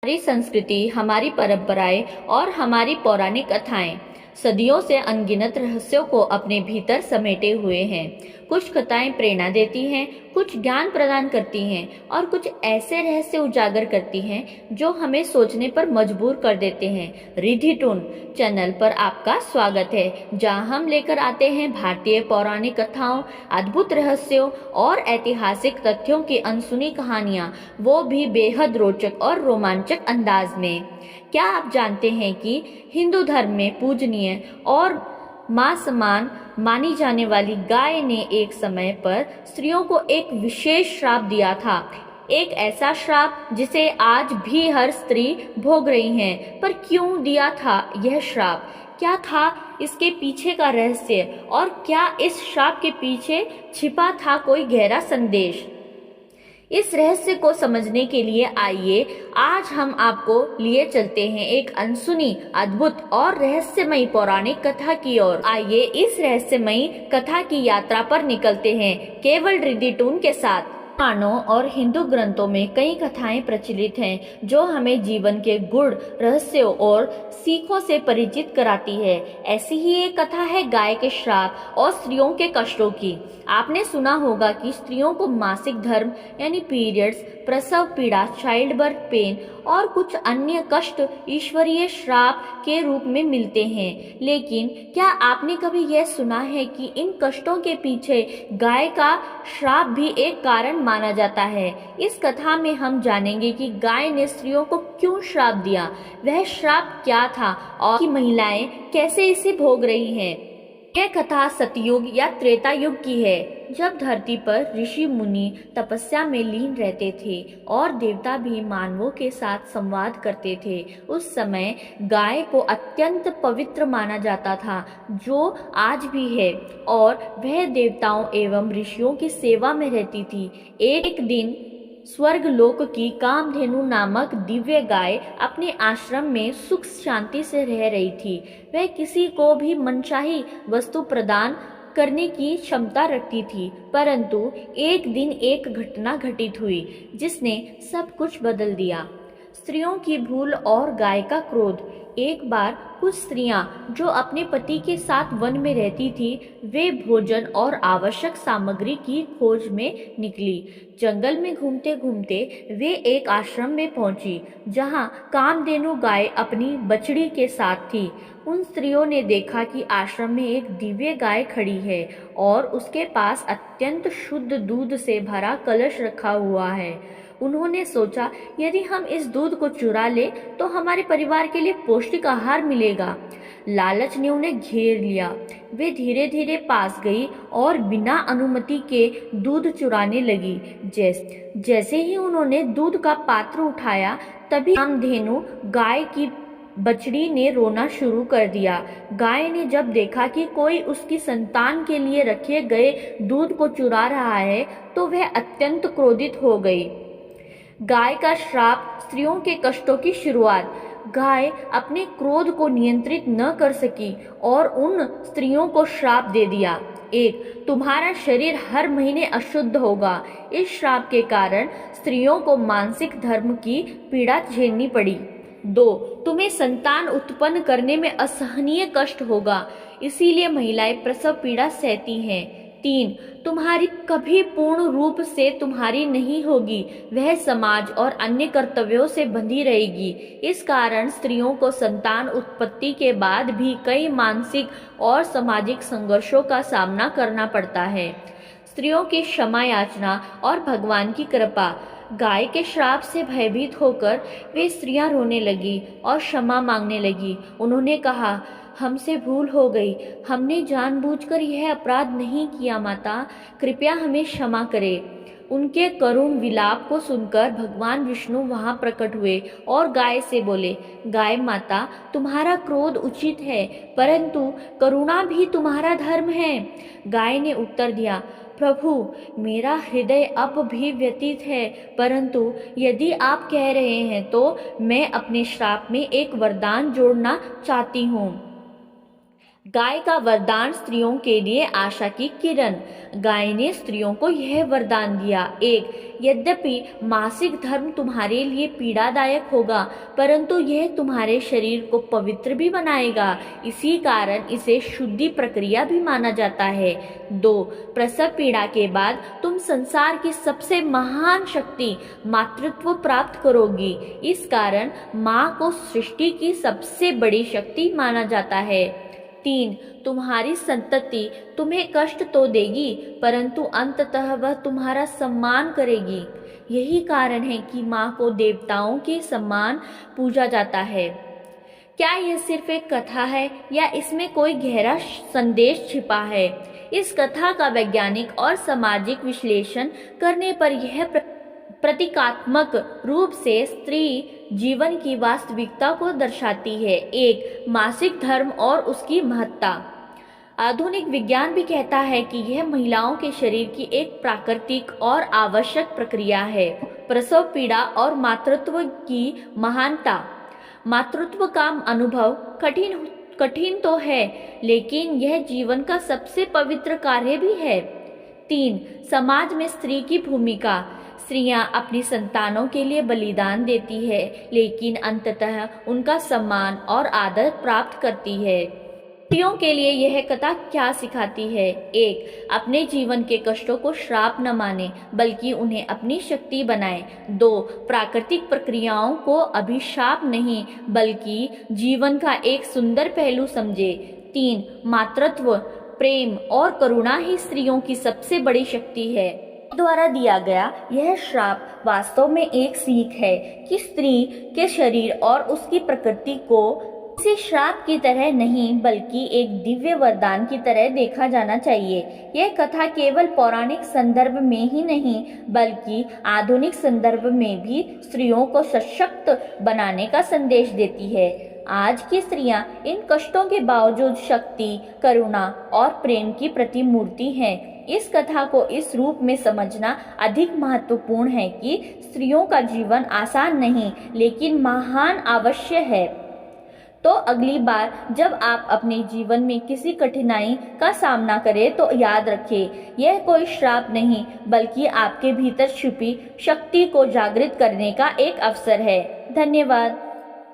हमारी संस्कृति, हमारी परंपराएं और हमारी पौराणिक कथाएं सदियों से अनगिनत रहस्यों को अपने भीतर समेटे हुए हैं। कुछ कथाएं प्रेरणा देती हैं, कुछ ज्ञान प्रदान करती हैं और कुछ ऐसे रहस्य उजागर करती हैं जो हमें सोचने पर मजबूर कर देते हैं। रिद्धि टून चैनल पर आपका स्वागत है, जहां हम लेकर आते हैं भारतीय पौराणिक कथाओं, अद्भुत रहस्यों और ऐतिहासिक तथ्यों की अनसुनी कहानियां, वो भी बेहद रोचक और रोमांचक अंदाज में। क्या आप जानते हैं कि हिंदू धर्म में पूजनीय और मां समान मानी जाने वाली गाय ने एक समय पर स्त्रियों को एक विशेष श्राप दिया था। एक ऐसा श्राप जिसे आज भी हर स्त्री भोग रही है। पर क्यों दिया था यह श्राप? क्या था इसके पीछे का रहस्य और क्या इस श्राप के पीछे छिपा था कोई गहरा संदेश? इस रहस्य को समझने के लिए आइए आज हम आपको लिए चलते हैं एक अनसुनी, अद्भुत और रहस्यमयी पौराणिक कथा की ओर। आइए इस रहस्यमयी कथा की यात्रा पर निकलते हैं केवल रिद्धि टून के साथ। पुराणों और हिंदू ग्रंथों में कई कथाएं प्रचलित हैं जो हमें जीवन के गूढ़ रहस्यों और सीखों से परिचित कराती है। ऐसी ही एक कथा है गाय के श्राप और स्त्रियों के कष्टों की। आपने सुना होगा कि स्त्रियों को मासिक धर्म यानी पीरियड्स, प्रसव पीड़ा, चाइल्ड बर्थ पेन और कुछ अन्य कष्ट ईश्वरीय श्राप के रूप में मिलते हैं। लेकिन क्या आपने कभी यह सुना है कि इन कष्टों के पीछे गाय का श्राप भी एक कारण माना जाता है? इस कथा में हम जानेंगे कि गाय ने स्त्रियों को क्यों श्राप दिया, वह श्राप क्या था और कि महिलाएं कैसे इसे भोग रही हैं। यह कथा सतयुग या त्रेता युग की है, जब धरती पर ऋषि मुनि तपस्या में लीन रहते थे और देवता भी मानवों के साथ संवाद करते थे। उस समय गाय को अत्यंत पवित्र माना जाता था, जो आज भी है, और वह देवताओं एवं ऋषियों की सेवा में रहती थी। एक दिन स्वर्ग लोक की कामधेनु नामक दिव्य गाय अपने आश्रम में सुख शांति से रह रही थी। वह किसी को भी मनचाही वस्तु प्रदान करने की क्षमता रखती थी, परंतु एक दिन एक घटना घटित हुई जिसने सब कुछ बदल दिया। स्त्रियों की भूल और गाय का क्रोध। एक बार कुछ स्त्रियां जो अपने पति के साथ वन में रहती थी, वे भोजन और आवश्यक सामग्री की खोज में निकली। जंगल में घूमते घूमते वे एक आश्रम में पहुंची, जहां कामधेनु गाय अपनी बछड़ी के साथ थी। उन स्त्रियों ने देखा कि आश्रम में एक दिव्य गाय खड़ी है और उसके पास अत्यंत शुद्ध दूध से भरा कलश रखा हुआ है। उन्होंने सोचा, यदि हम इस दूध को चुरा ले तो हमारे परिवार के लिए पौष्टिक आहार मिलेगा। लालच ने उन्हें घेर लिया। वे धीरे धीरे पास गई और बिना अनुमति के दूध चुराने लगी। जैसे ही उन्होंने दूध का पात्र उठाया, तभी कामधेनु गाय की बछड़ी ने रोना शुरू कर दिया। गाय ने जब देखा कि कोई उसकी संतान के लिए रखे गए दूध को चुरा रहा है, तो वह अत्यंत क्रोधित हो गई। गाय का श्राप, स्त्रियों के कष्टों की शुरुआत। गाय अपने क्रोध को नियंत्रित न कर सकी और उन स्त्रियों को श्राप दे दिया। 1. तुम्हारा शरीर हर महीने अशुद्ध होगा। इस श्राप के कारण स्त्रियों को मासिक धर्म की पीड़ा झेलनी पड़ी। 2. तुम्हें संतान उत्पन्न करने में असहनीय कष्ट होगा, इसीलिए महिलाएं प्रसव पीड़ा सहती हैं। 3. तुम्हारी कभी पूर्ण रूप से तुम्हारी नहीं होगी, वह समाज और अन्य कर्तव्यों से बंधी रहेगी। इस कारण स्त्रियों को संतान उत्पत्ति के बाद भी कई मानसिक और सामाजिक संघर्षों का सामना करना पड़ता है। स्त्रियों की क्षमा याचना और भगवान की कृपा। गाय के श्राप से भयभीत होकर वे स्त्रियां रोने लगी और क्षमा मांगने लगी। उन्होंने कहा, हमसे भूल हो गई, हमने जानबूझकर यह अपराध नहीं किया माता, कृपया हमें क्षमा करें। उनके करुण विलाप को सुनकर भगवान विष्णु वहां प्रकट हुए और गाय से बोले, गाय माता, तुम्हारा क्रोध उचित है, परंतु करुणा भी तुम्हारा धर्म है। गाय ने उत्तर दिया, प्रभु, मेरा हृदय अब भी व्यतीत है, परंतु यदि आप कह रहे हैं तो मैं अपने श्राप में एक वरदान जोड़ना चाहती हूँ। गाय का वरदान स्त्रियों के लिए आशा की किरण। गाय ने स्त्रियों को यह वरदान दिया। 1. यद्यपि मासिक धर्म तुम्हारे लिए पीड़ादायक होगा, परंतु यह तुम्हारे शरीर को पवित्र भी बनाएगा। इसी कारण इसे शुद्धि प्रक्रिया भी माना जाता है। 2. प्रसव पीड़ा के बाद तुम संसार की सबसे महान शक्ति मातृत्व प्राप्त करोगी। इस कारण माँ को सृष्टि की सबसे बड़ी शक्ति माना जाता है। 3. तुम्हारी संतति तुम्हें कष्ट तो देगी, परंतु अंततः वह तुम्हारा सम्मान करेगी। यही कारण है कि माँ को देवताओं के समान पूजा जाता है। क्या यह सिर्फ एक कथा है या इसमें कोई गहरा संदेश छिपा है? इस कथा का वैज्ञानिक और सामाजिक विश्लेषण करने पर यह प्रतीकात्मक रूप से स्त्री जीवन की वास्तविकता को दर्शाती है। 1. मासिक धर्म और उसकी महत्ता। आधुनिक विज्ञान भी कहता है कि यह महिलाओं के शरीर की एक प्राकृतिक और आवश्यक प्रक्रिया है। प्रसव पीड़ा और मातृत्व की महानता। मातृत्व का अनुभव कठिन तो है, लेकिन यह जीवन का सबसे पवित्र कार्य भी है। 3. समाज में स्त्री की भूमिका। स्त्रियां अपनी संतानों के लिए बलिदान देती है, लेकिन अंततः उनका सम्मान और आदर प्राप्त करती है। स्त्रियों के लिए यह कथा क्या सिखाती है? 1. अपने जीवन के कष्टों को श्राप न माने, बल्कि उन्हें अपनी शक्ति बनाए। 2. प्राकृतिक प्रक्रियाओं को अभिशाप नहीं, बल्कि जीवन का एक सुंदर पहलू समझे। 3. मातृत्व, प्रेम और करुणा ही स्त्रियों की सबसे बड़ी शक्ति है। द्वारा दिया गया यह श्राप वास्तव में एक सीख है कि स्त्री के शरीर और उसकी प्रकृति को किसी श्राप की तरह नहीं, बल्कि एक दिव्य वरदान की तरह देखा जाना चाहिए। यह कथा केवल पौराणिक संदर्भ में ही नहीं, बल्कि आधुनिक संदर्भ में भी स्त्रियों को सशक्त बनाने का संदेश देती है। आज की स्त्रियां इन कष्टों के बावजूद शक्ति, करुणा और प्रेम की प्रतिमूर्ति हैं। इस कथा को इस रूप में समझना अधिक महत्वपूर्ण है कि स्त्रियों का जीवन आसान नहीं, लेकिन महान अवश्य है। तो अगली बार जब आप अपने जीवन में किसी कठिनाई का सामना करें तो याद रखें, यह कोई श्राप नहीं, बल्कि आपके भीतर छुपी शक्ति को जागृत करने का एक अवसर है। धन्यवाद।